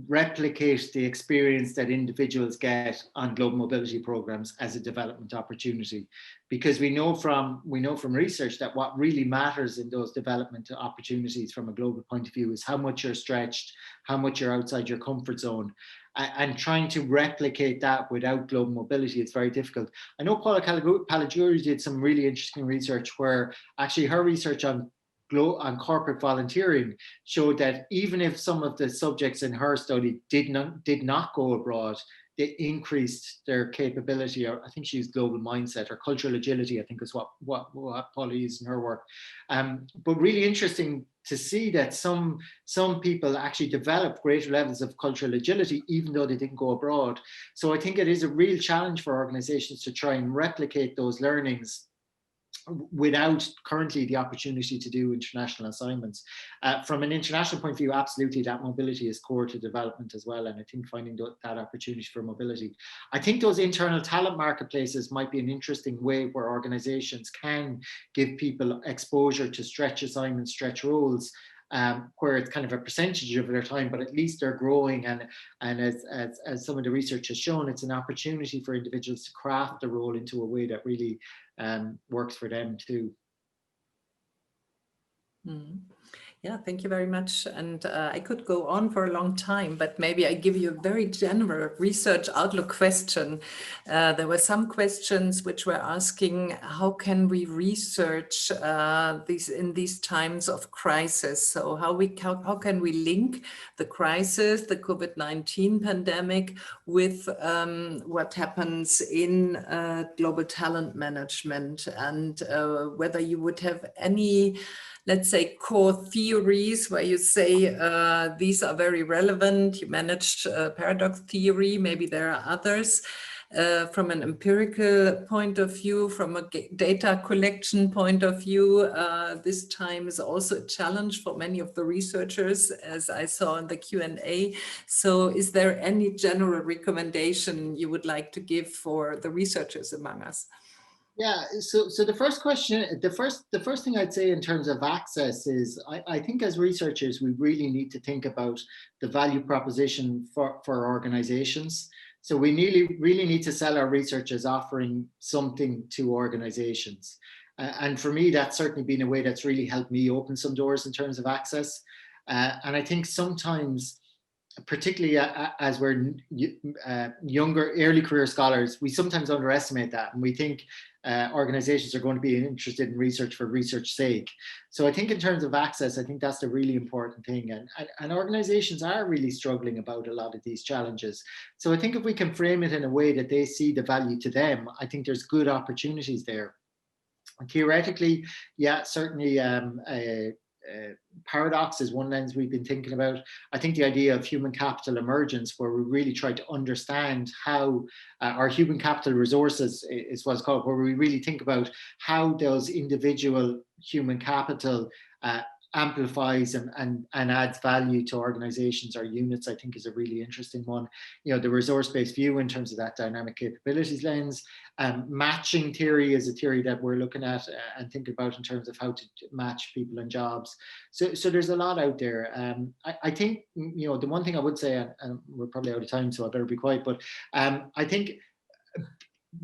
replicate the experience that individuals get on global mobility programs as a development opportunity, because we know from research that what really matters in those development opportunities from a global point of view is how much you're stretched, how much you're outside your comfort zone, and trying to replicate that without global mobility, it's very difficult. I know Paula Caligiuri did some really interesting research where actually her research on corporate volunteering showed that even if some of the subjects in her study did not go abroad, they increased their capability, or I think she used global mindset or cultural agility, I think is what Paula used in her work. But really interesting to see that some people actually develop greater levels of cultural agility even though they didn't go abroad. So I think it is a real challenge for organizations to try and replicate those learnings without currently the opportunity to do international assignments. From an international point of view, absolutely, that mobility is core to development as well. And I think finding that opportunity for mobility. I think those internal talent marketplaces might be an interesting way where organizations can give people exposure to stretch assignments, stretch roles, where it's kind of a percentage of their time, but at least they're growing. And as some of the research has shown, it's an opportunity for individuals to craft the role into a way that really works for them too. Mm. Yeah, thank you very much. And I could go on for a long time, but maybe I give you a very general research outlook question. There were some questions which were asking, how can we research in these times of crisis? So how can we link the crisis, the COVID-19 pandemic, with what happens in global talent management, and whether you would have any, let's say, core theories where you say these are very relevant. You managed paradox theory, maybe there are others. From an empirical point of view, from a data collection point of view, this time is also a challenge for many of the researchers, as I saw in the Q&A. So is there any general recommendation you would like to give for the researchers among us? Yeah, so the first question, the first thing I'd say in terms of access is, I think as researchers, we really need to think about the value proposition for organizations. So we really need to sell our research as offering something to organizations. And for me, that's certainly been a way that's really helped me open some doors in terms of access. And I think sometimes, particularly as we're younger, early career scholars, we sometimes underestimate that, and we think organizations are going to be interested in research for research's sake. So I think in terms of access, I think that's the really important thing, and organizations are really struggling about a lot of these challenges. So I think if we can frame it in a way that they see the value to them, I think there's good opportunities there. And theoretically, yeah, certainly paradox is one lens we've been thinking about. I think the idea of human capital emergence, where we really try to understand how our human capital resources is what's called, where we really think about how those individual human capital amplifies and adds value to organizations or units, I think is a really interesting one. You know, the resource-based view in terms of that dynamic capabilities lens. Matching theory is a theory that we're looking at and thinking about in terms of how to match people and jobs. So there's a lot out there. I think, you know, the one thing I would say, and we're probably out of time, so I better be quiet, but I think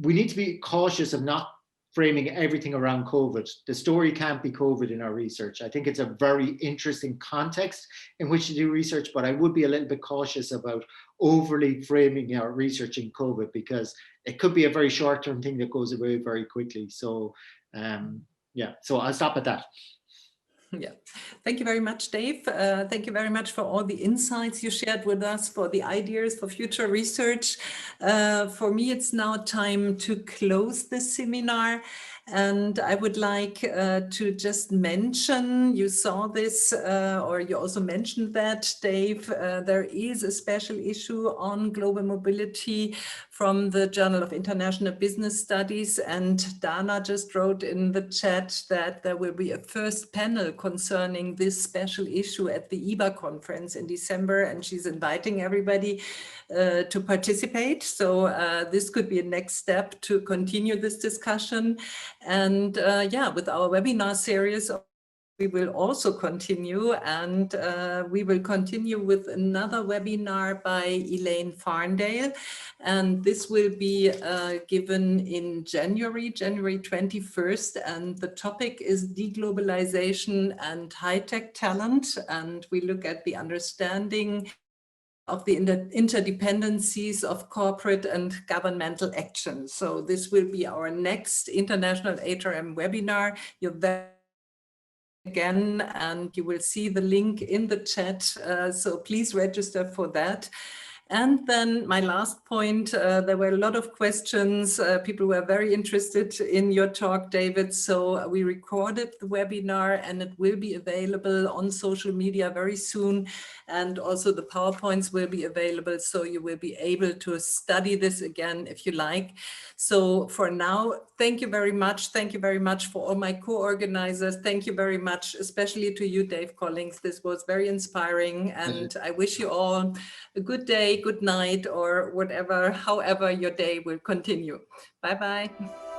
we need to be cautious of not framing everything around COVID. The story can't be COVID in our research. I think it's a very interesting context in which to do research, but I would be a little bit cautious about overly framing our research in COVID, because it could be a very short-term thing that goes away very quickly. So yeah, so I'll stop at that. Yeah, thank you very much, Dave. Thank you very much for all the insights you shared with us, for the ideas for future research. For me, it's now time to close this seminar. And I would like to just mention, you saw this, or you also mentioned that, Dave, there is a special issue on global mobility from the Journal of International Business Studies. And Dana just wrote in the chat that there will be a first panel concerning this special issue at the EBA conference in December. And she's inviting everybody to participate. So this could be a next step to continue this discussion. And yeah, with our webinar series, we will also continue, and we will continue with another webinar by Elaine Farndale. And this will be given in January 21st. And the topic is deglobalization and high-tech talent. And we look at the understanding of the interdependencies of corporate and governmental action. So this will be our next International IHRM webinar. You're very again, and you will see the link in the chat. So please register for that. And then my last point, there were a lot of questions. People were very interested in your talk, David. So we recorded the webinar and it will be available on social media very soon. And also the PowerPoints will be available. So you will be able to study this again if you like. So for now, thank you very much. Thank you very much for all my co-organizers. Thank you very much, especially to you, Dave Collings. This was very inspiring. And I wish you all a good day, good night, or whatever, however your day will continue. Bye-bye.